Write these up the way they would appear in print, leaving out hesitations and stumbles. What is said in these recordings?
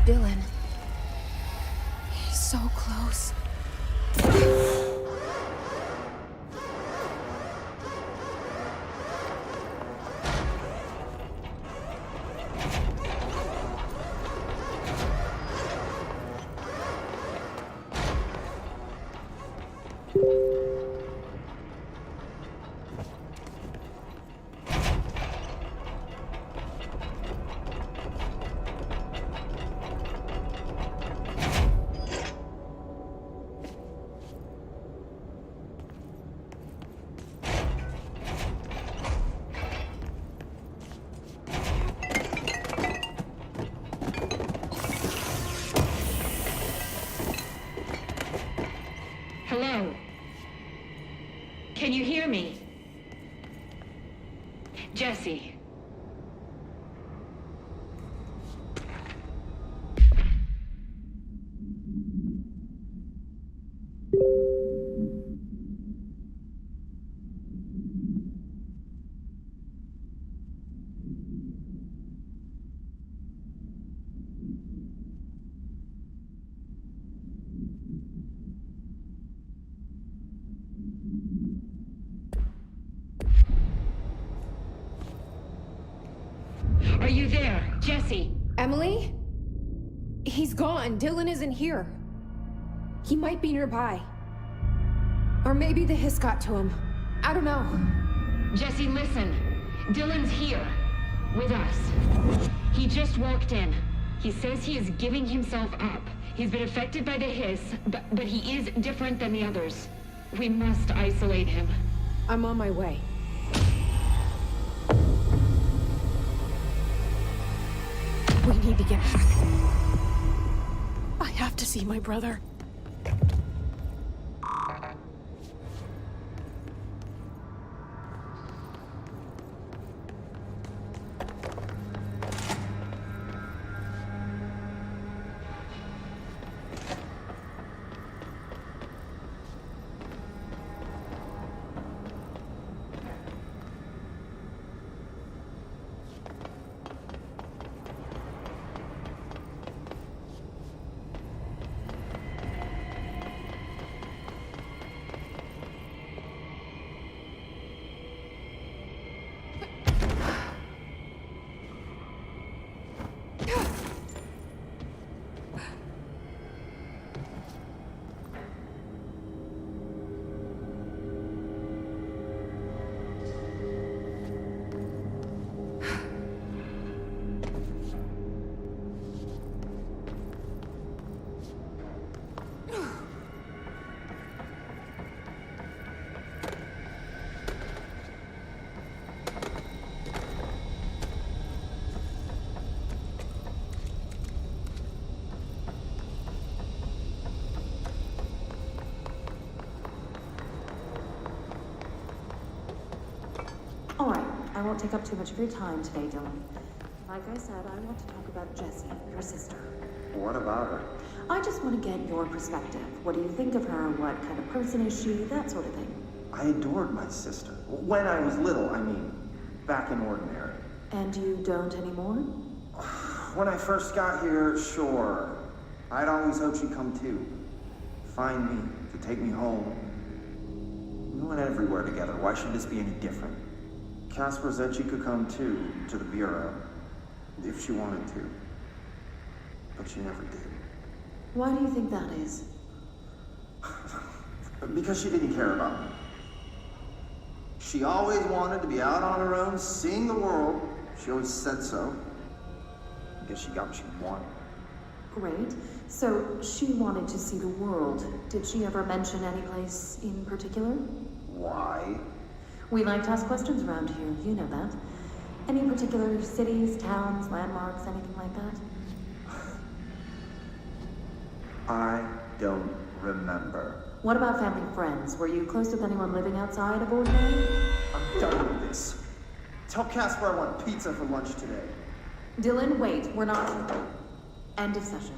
Dylan. He's so close. Hello? Can you hear me? Jesse. Are you there, Jesse? Emily? He's gone. Dylan isn't here. He might be nearby. Or maybe the hiss got to him. I don't know. Jesse, listen. Dylan's here. With us. He just walked in. He says he is giving himself up. He's been affected by the hiss, but he is different than the others. We must isolate him. I'm on my way. We need to get back. I have to see my brother. I won't take up too much of your time today, Dylan. Like I said, I want to talk about Jessie, your sister. What about her? I just want to get your perspective. What do you think of her? What kind of person is she? That sort of thing. I adored my sister. When I was little, I mean. Back in Ordinary. And you don't anymore? When I first got here, sure. I'd always hoped she'd come too. Find me, to take me home. We went everywhere together. Why should this be any different? Casper said she could come too, to the Bureau. If she wanted to. But she never did. Why do you think that is? Because she didn't care about me. She always wanted to be out on her own, seeing the world. She always said so. I guess she got what she wanted. Great. So she wanted to see the world. Did she ever mention any place in particular? Why? We like to ask questions around here, you know that. Any particular cities, towns, landmarks, anything like that? I don't remember. What about family and friends? Were you close with anyone living outside of Ordinary? I'm done with this. Tell Casper I want pizza for lunch today. Dylan, wait. We're not... End of session.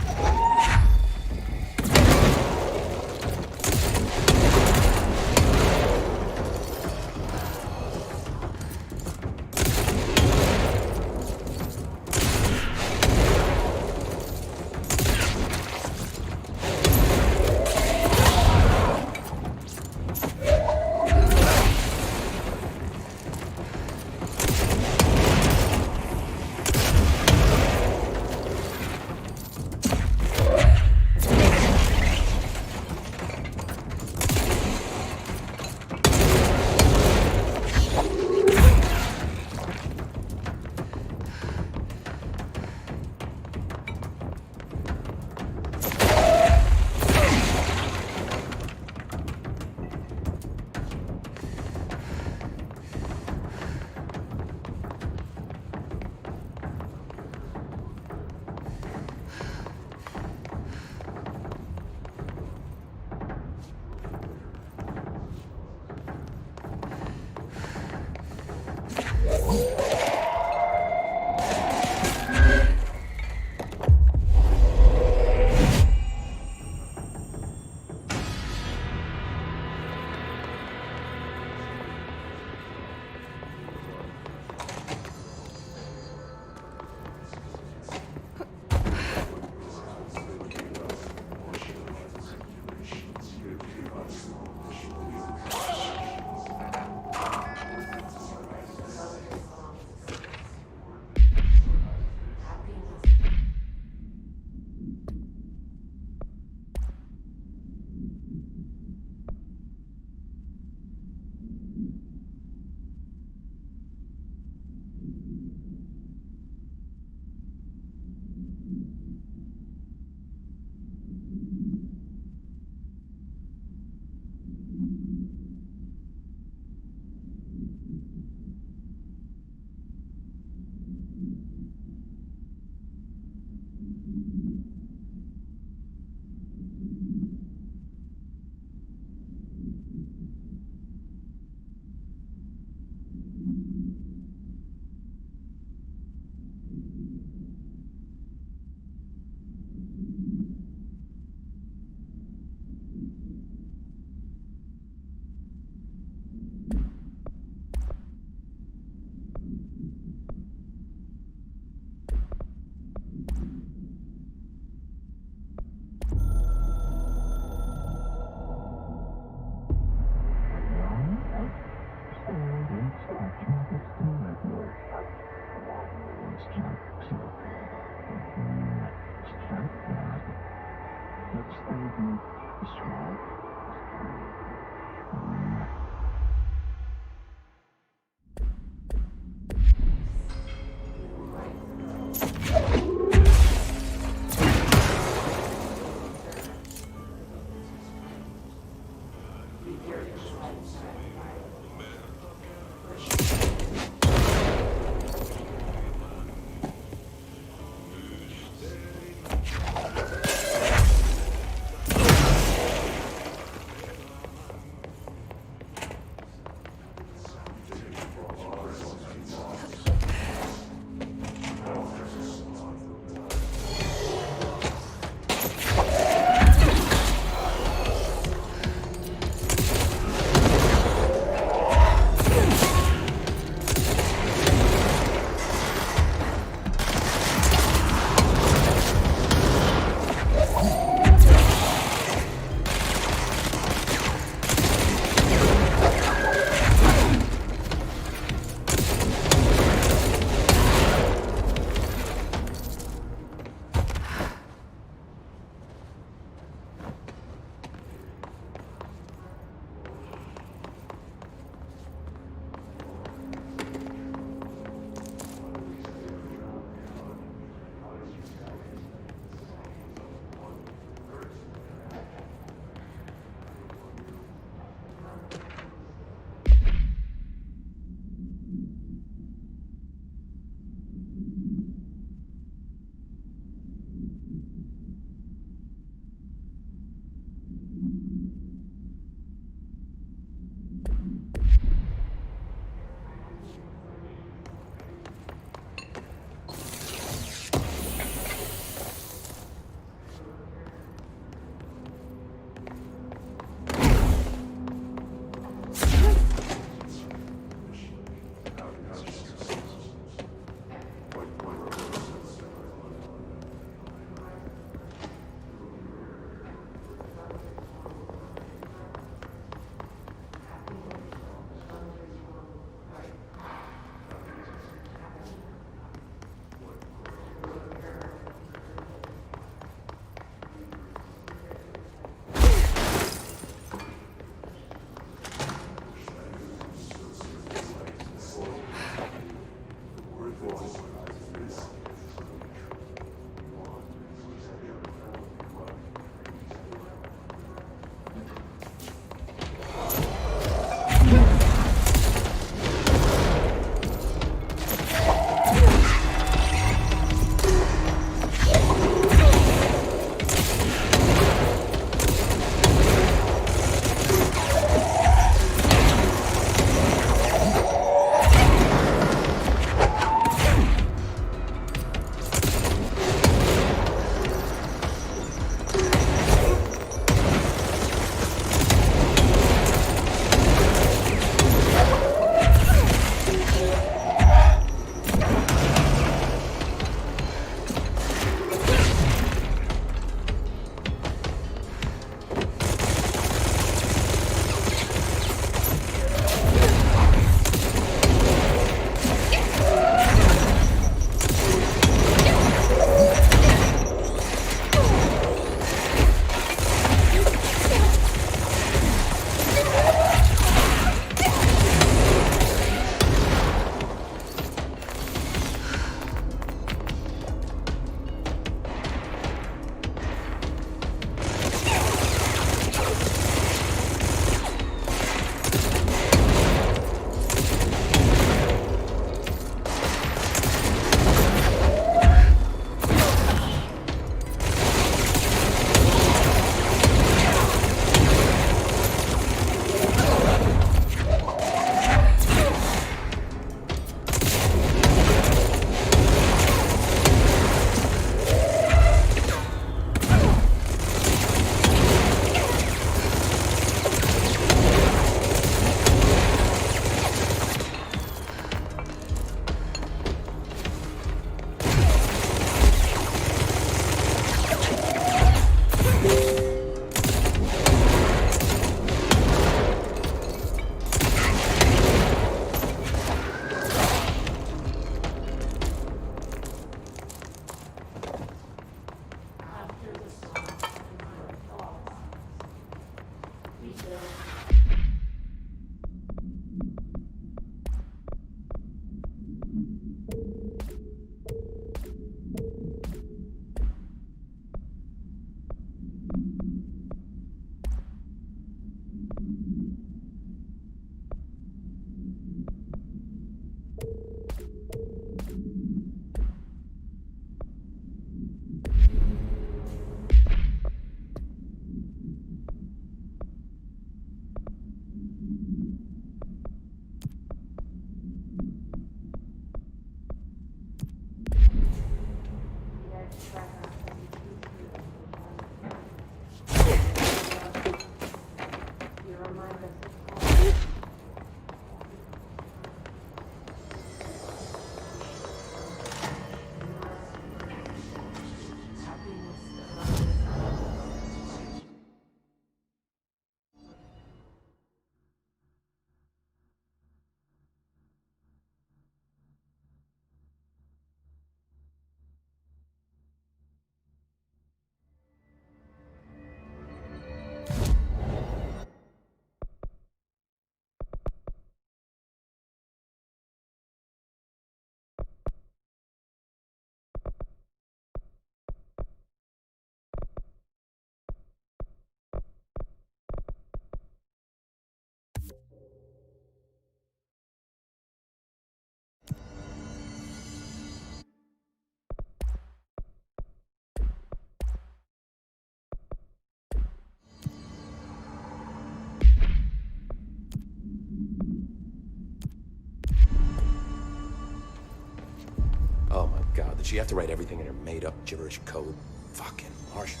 Oh my God, did she have to write everything in her made-up gibberish code? Fucking Marshall.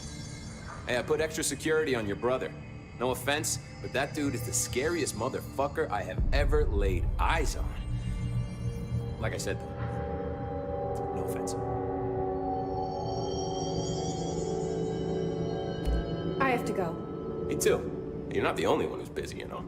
Hey, I put extra security on your brother. No offense, but that dude is the scariest motherfucker I have ever laid eyes on. Like I said, though, no offense. I have to go. Me too. You're not the only one who's busy, you know.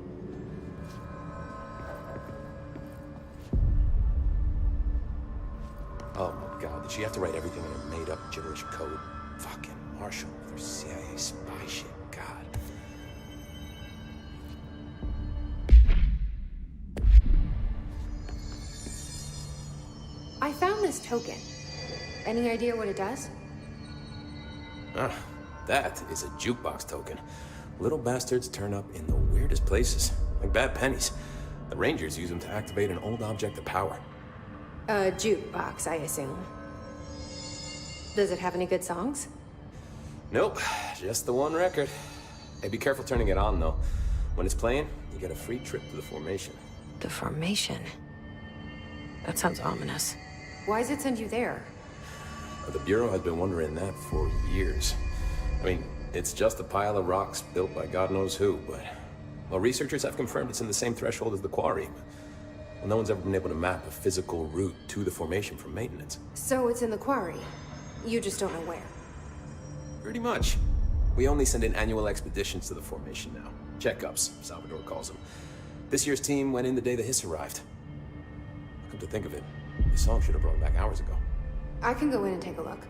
Oh my God, did she have to write everything in her made-up gibberish code? Fucking Marshall with her CIA spy shit. God. I found this token. Any idea what it does? That is a jukebox token. Little bastards turn up in the weirdest places, like bad pennies. The Rangers use them to activate an old object of power. A jukebox, I assume. Does it have any good songs? Nope, just the one record. Hey, be careful turning it on, though. When it's playing, you get a free trip to the formation. The formation? That sounds ominous. Why does it send you there? The Bureau has been wondering that for years. I mean, it's just a pile of rocks built by God knows who, but... Well, researchers have confirmed it's in the same threshold as the quarry. Well, no one's ever been able to map a physical route to the formation for maintenance. So it's in the quarry. You just don't know where. Pretty much. We only send in annual expeditions to the formation now. Checkups, Salvador calls them. This year's team went in the day the hiss arrived. Come to think of it, the song should have brought back hours ago. I can go in and take a look.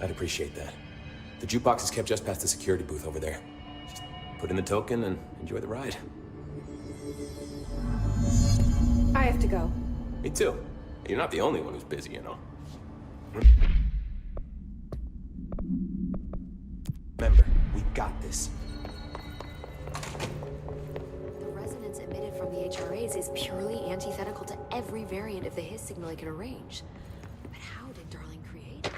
I'd appreciate that. The jukebox is kept just past the security booth over there. Just put in the token and enjoy the ride. I have to go. Me too. You're not the only one who's busy, you know. Remember, we got this. The resonance emitted from the HRAs is purely antithetical to every variant of the Hiss signal I can arrange. But how did Darling create it?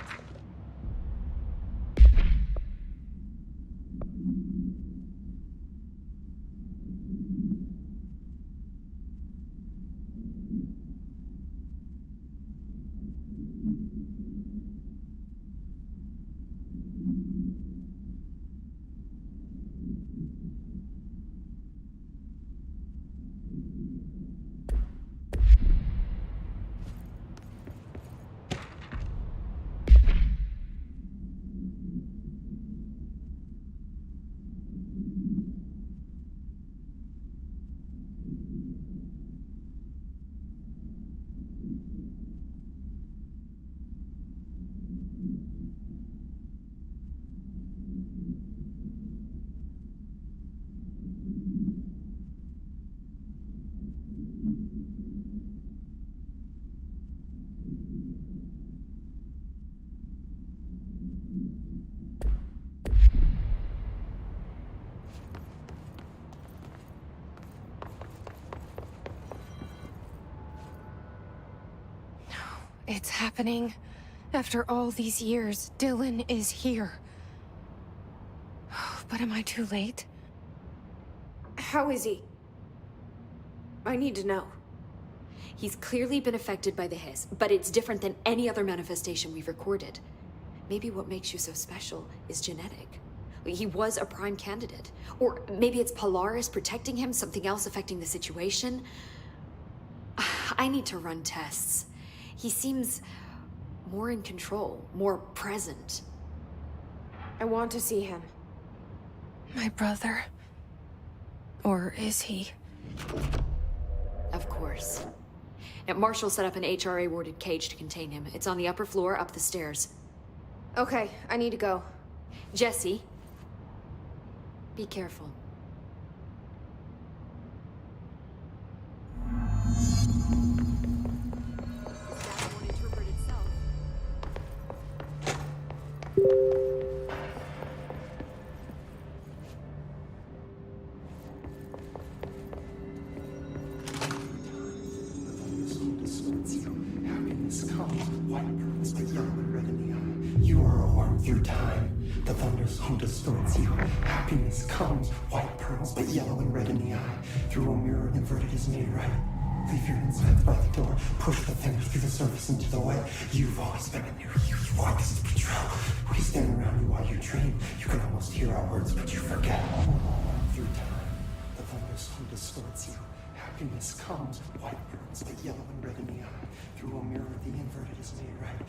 It's happening. After all these years, Dylan is here. But am I too late? How is he? I need to know. He's clearly been affected by the Hiss, but it's different than any other manifestation we've recorded. Maybe what makes you so special is genetic. He was a prime candidate. Or maybe it's Polaris protecting him, something else affecting the situation. I need to run tests. He seems more in control, more present. I want to see him. My brother. Or is he? Of course. Now, Marshall set up an HRA-warded cage to contain him. It's on the upper floor, up the stairs. Okay, I need to go. Jesse, be careful. Through time, the thunderstorm distorts you. Happiness comes, white pearls, but yellow and red in the eye. Through a mirror, inverted is made right. Leave your insides by the door. Push the fingers through the surface into the way. You've always been in there. You want this to be true. We stand around you while you dream. You can almost hear our words, but you forget. Through time, the thunderstorm distorts you. Happiness comes, white pearls, but yellow and red in the eye. Through a mirror, the inverted is made right.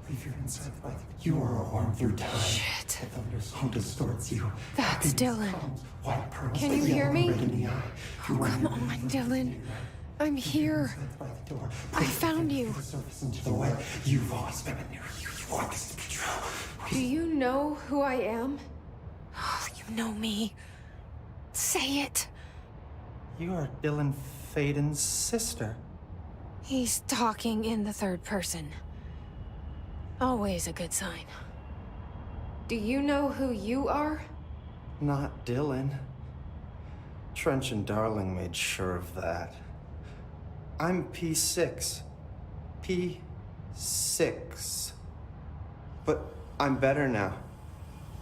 Leave your inside light. You are a worm through time. Shit. The thunderstorm distorts you. That's Dylan. White pearls, Can you hear me? Oh, come on, Dylan. I'm here. I found you. You've always been in there. You want this to be true. Do you know who I am? Oh, you know me. Say it. You are Dylan Faden's sister. He's talking in the third person. Always a good sign. Do you know who you are? Not Dylan. Trench and Darling made sure of that. I'm P6. P6. But I'm better now.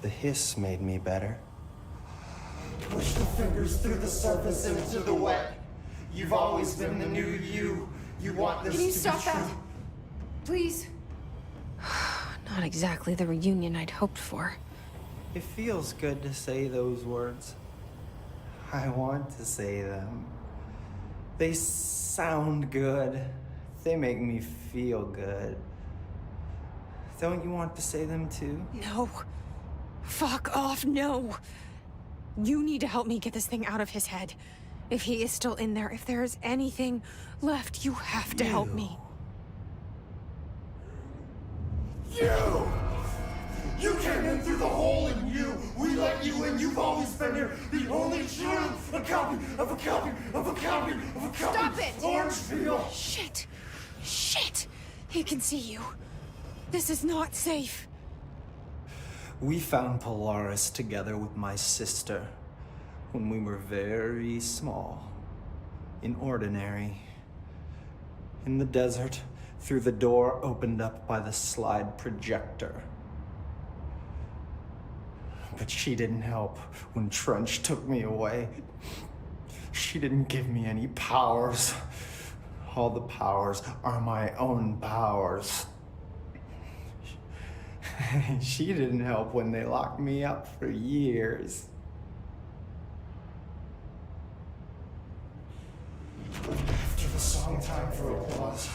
The hiss made me better. Push the fingers through the surface and into the wet. You've always been the new you. You want this Can you to stop be true. that? Please? Not exactly the reunion I'd hoped for. It feels good to say those words. I want to say them. They sound good. They make me feel good. Don't you want to say them too? No. Fuck off, no. You need to help me get this thing out of his head. If he is still in there, if there is anything left, you have to help me. You! You came in through the hole in you! We let you in, you've always been here! The only truth! A copy of a copy of a copy of a copy! Stop it! Orange peel! Shit! Shit! He can see you. This is not safe. We found Polaris together with my sister when we were very small, in Ordinary, in the desert, through the door opened up by the slide projector. But she didn't help when Trench took me away. She didn't give me any powers. All the powers are my own powers. She didn't help when they locked me up for years. After the song time for applause,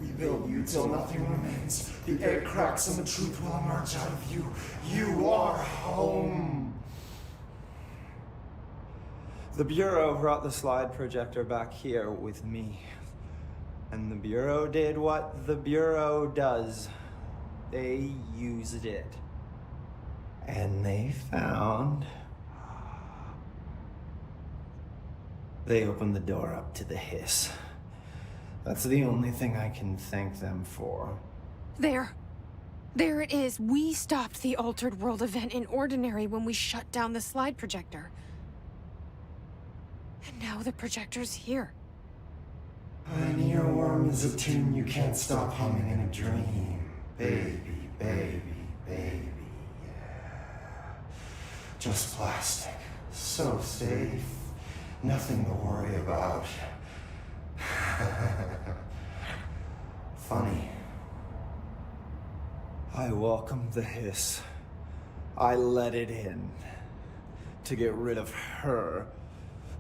we build you till nothing remains. The egg cracks and the truth will emerge out of you. You are home. The Bureau brought the slide projector back here with me. And the Bureau did what the Bureau does. They used it. And they found... They opened the door up to the hiss. That's the only thing I can thank them for. There. There it is. We stopped the Altered World event in Ordinary when we shut down the slide projector. And now the projector's here. An earworm is a tune you can't stop humming in a dream. Baby, baby, baby, yeah. Just plastic. So safe. Nothing to worry about. Funny. I welcomed the hiss. I let it in. To get rid of her.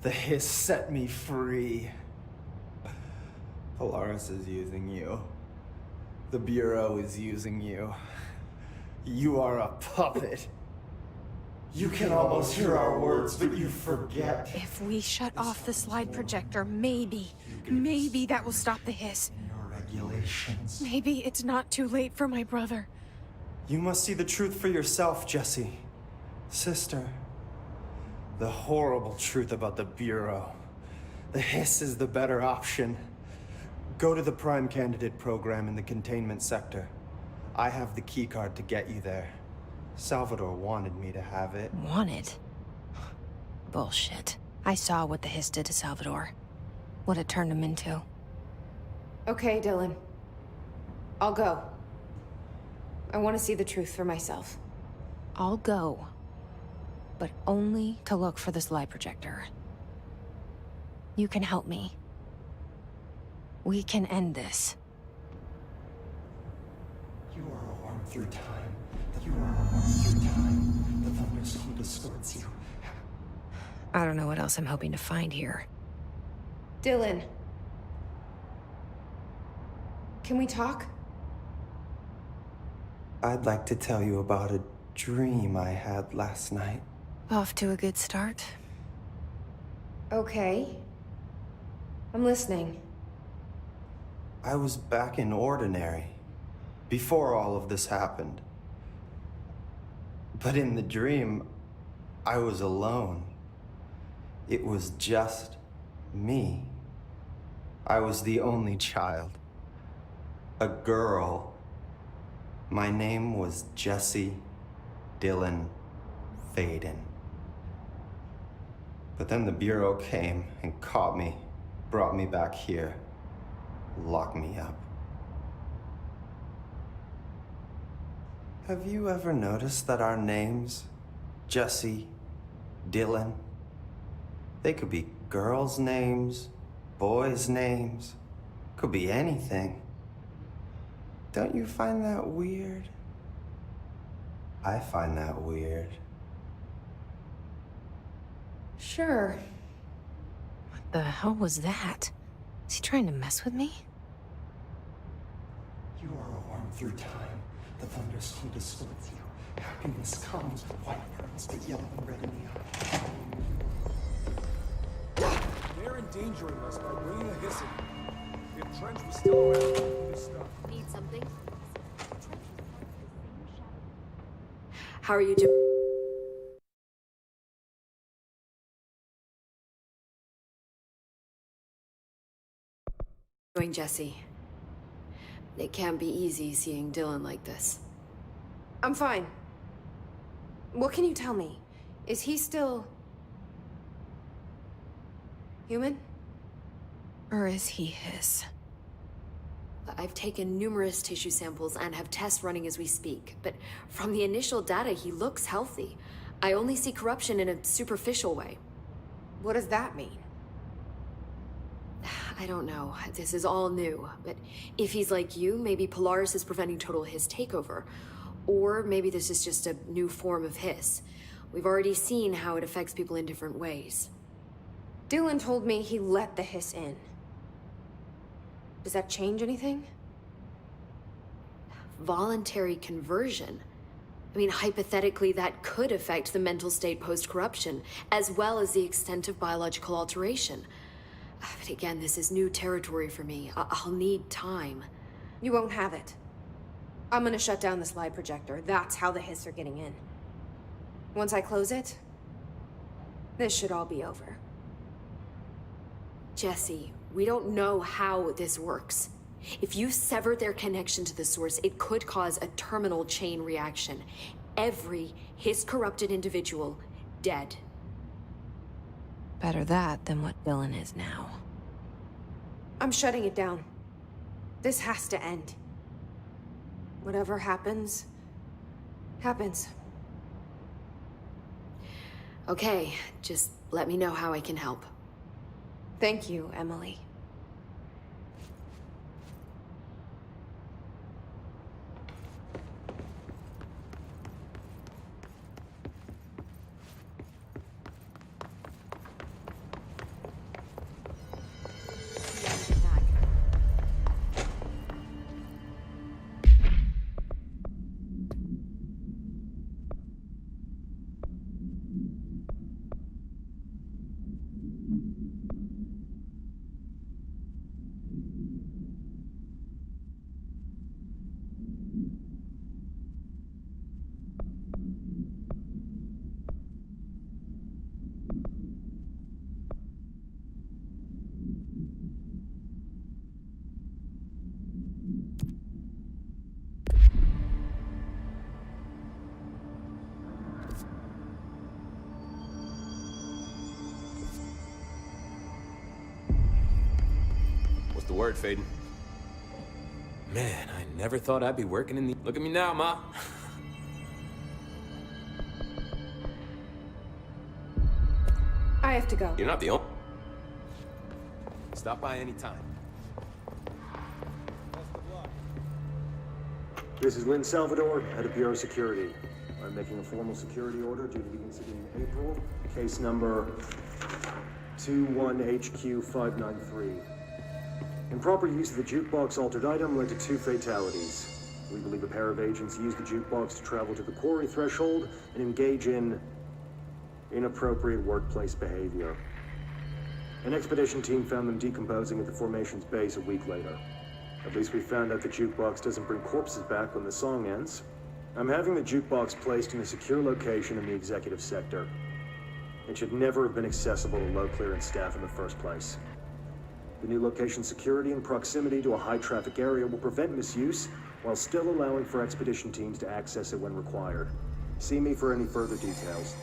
The hiss set me free. Polaris is using you. The Bureau is using you. You are a puppet. You can almost hear our words, but you forget. If we shut off the slide projector, maybe that will stop the hiss. Your regulations. Maybe it's not too late for my brother. You must see the truth for yourself, Jesse. Sister. The horrible truth about the Bureau. The hiss is the better option. Go to the Prime Candidate program in the containment sector. I have the keycard to get you there. Salvador wanted me to have it. Wanted? Bullshit. I saw what the hiss did to Salvador. What it turned him into. Okay, Dylan. I'll go. I want to see the truth for myself. I'll go. But only to look for the slide projector. You can help me. We can end this. You are a worm through time. You are a worm through time. The thunderstorm distorts you. I don't know what else I'm hoping to find here. Dylan. Can we talk? I'd like to tell you about a dream I had last night. Off to a good start. Okay. I'm listening. I was back in Ordinary, before all of this happened. But in the dream, I was alone. It was just me. I was the only child. A girl. My name was Jesse Dylan Faden. But then the Bureau came and caught me, brought me back here, locked me up. Have you ever noticed that our names, Jesse, Dylan, they could be girls' names, boys' names, could be anything. Don't you find that weird? I find that weird. Sure. What the hell was that? Is he trying to mess with me? You are a worm through time. The thunderstorm distorts you. Happiness comes, white pearls, but yellow and red in the eye. They're endangering us by bringing a hissing. If Trench was still around, this stuff. Need something? How are you doing? Jesse. It can't be easy seeing Dylan like this. I'm fine. What can you tell me? Is he still... human? Or is he his? I've taken numerous tissue samples and have tests running as we speak, but from the initial data, he looks healthy. I only see corruption in a superficial way. What does that mean? I don't know. This is all new, but if he's like you, maybe Polaris is preventing total Hiss takeover. Or maybe this is just a new form of Hiss. We've already seen how it affects people in different ways. Dylan told me he let the Hiss in. Does that change anything? Voluntary conversion. I mean, hypothetically, that could affect the mental state post-corruption, as well as the extent of biological alteration. But again, this is new territory for me. I'll need time. You won't have it. I'm gonna shut down this light projector. That's how the Hiss are getting in. Once I close it, this should all be over. Jesse, we don't know how this works. If you sever their connection to the source, it could cause a terminal chain reaction. Every Hiss-corrupted individual dead. Better that than what Dylan is now. I'm shutting it down. This has to end. Whatever happens, happens. Okay, just let me know how I can help. Thank you, Emily. What's the word, Faden? Man, I never thought I'd be working in the... Look at me now, Ma. I have to go. You're not the only... Stop by any time. This is Lynn Salvador, head of Bureau Security. I'm making a formal security order due to the incident in April. Case number 21HQ593. Improper use of the jukebox altered item led to 2 fatalities. We believe a pair of agents used the jukebox to travel to the quarry threshold and engage in inappropriate workplace behavior. An expedition team found them decomposing at the formation's base a week later. At least we found out the jukebox doesn't bring corpses back when the song ends. I'm having the jukebox placed in a secure location in the executive sector. It should never have been accessible to low clearance staff in the first place. The new location security and proximity to a high-traffic area will prevent misuse, while still allowing for expedition teams to access it when required. See me for any further details.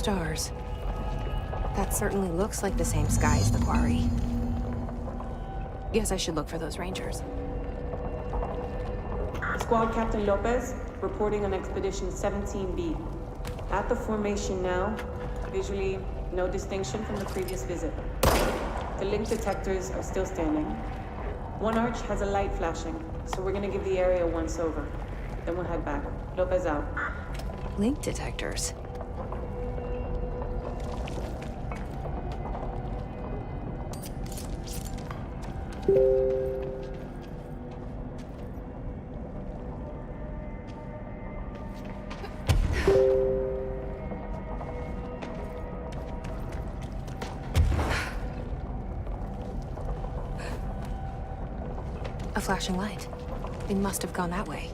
stars. That certainly looks like the same sky as the quarry. Guess I should look for those rangers. Squad Captain Lopez, reporting on Expedition 17B. At the formation now, visually, no distinction from the previous visit. The link detectors are still standing. One arch has a light flashing, so we're gonna give the area a once-over. Then we'll head back. Lopez out. Link detectors. A flashing light. They must have gone that way.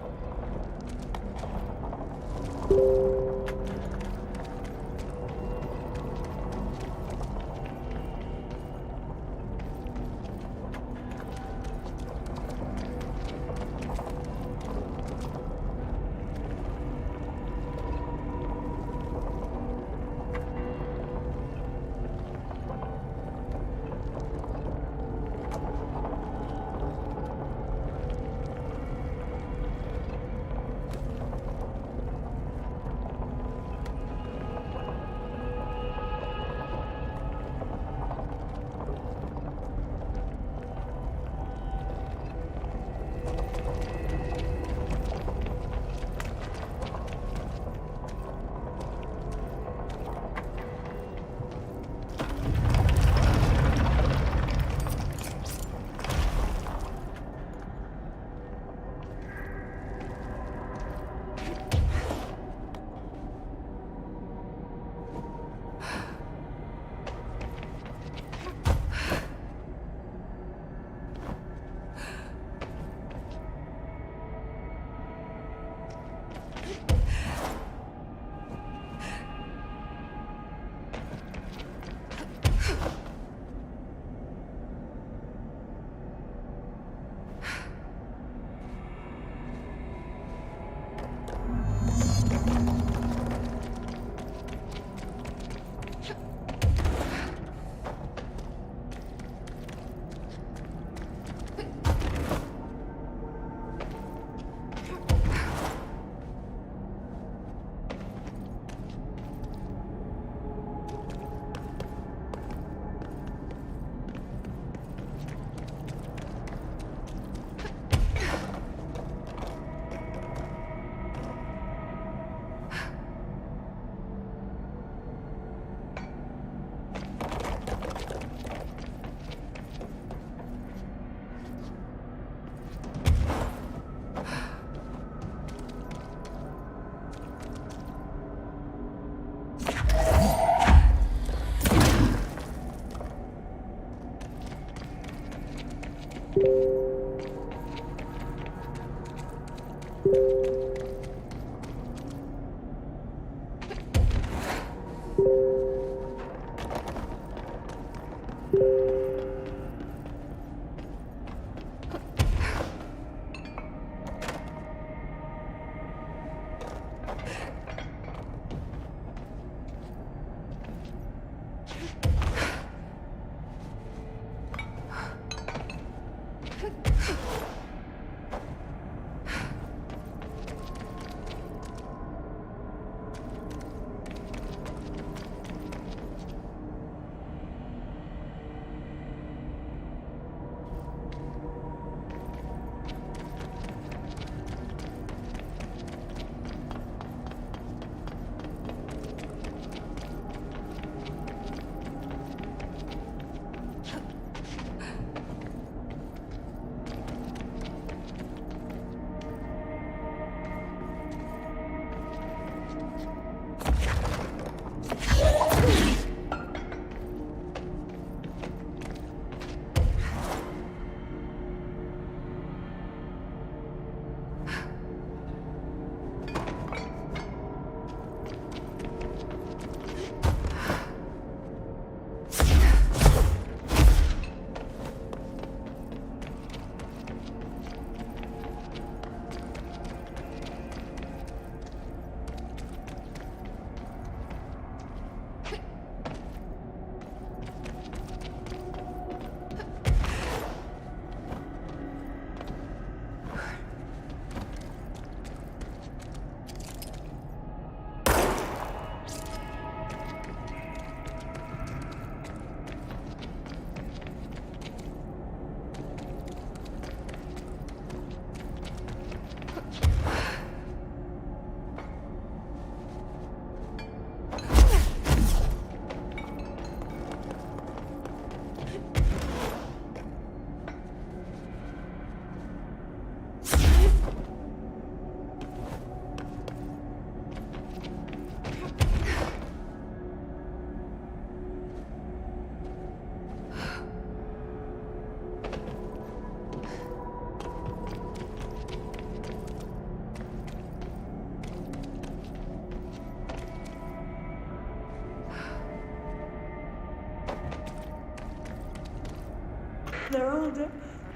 They're all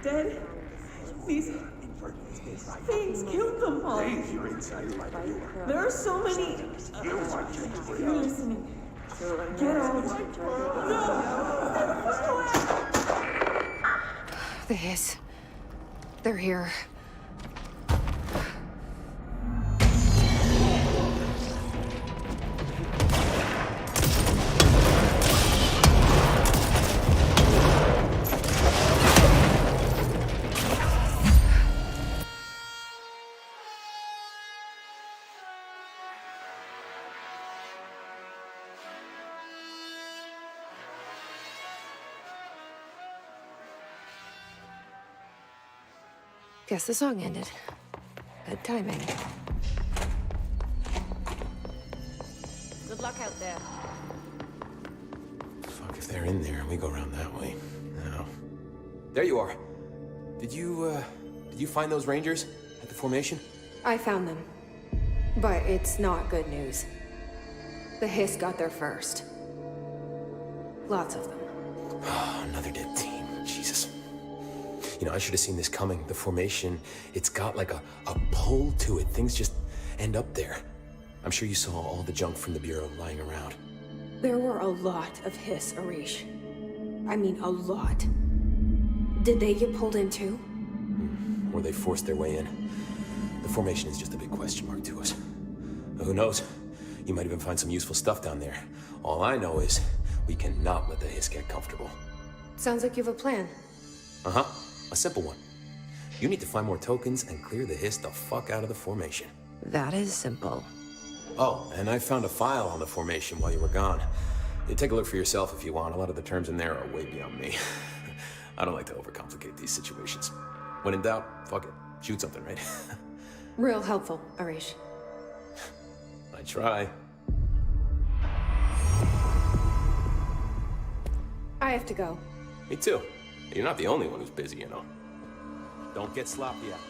dead. These things killed them all. You're inside like you are. There are so many. You're listening. Get out. No! The hiss. They're here. Guess the song ended. Good timing. Good luck out there. Fuck if they're in there and we go around that way. No. There you are. Did you find those Rangers at the formation? I found them. But it's not good news. The hiss got there first. Lots of them. Oh, another dead team. Jesus. You know, I should have seen this coming. The formation, it's got like a pull to it. Things just end up there. I'm sure you saw all the junk from the Bureau lying around. There were a lot of hiss, Arish. I mean, a lot. Did they get pulled in too? Or they forced their way in. The formation is just a big question mark to us. Who knows? You might even find some useful stuff down there. All I know is we cannot let the hiss get comfortable. Sounds like you have a plan. Uh-huh. A simple one. You need to find more tokens and clear the hiss the fuck out of the formation. That is simple. Oh, and I found a file on the formation while you were gone. You take a look for yourself if you want. A lot of the terms in there are way beyond me. I don't like to overcomplicate these situations. When in doubt, fuck it. Shoot something, right? Real helpful, Arish. I try. I have to go. Me too. You're not the only one who's busy, you know. Don't get sloppy out.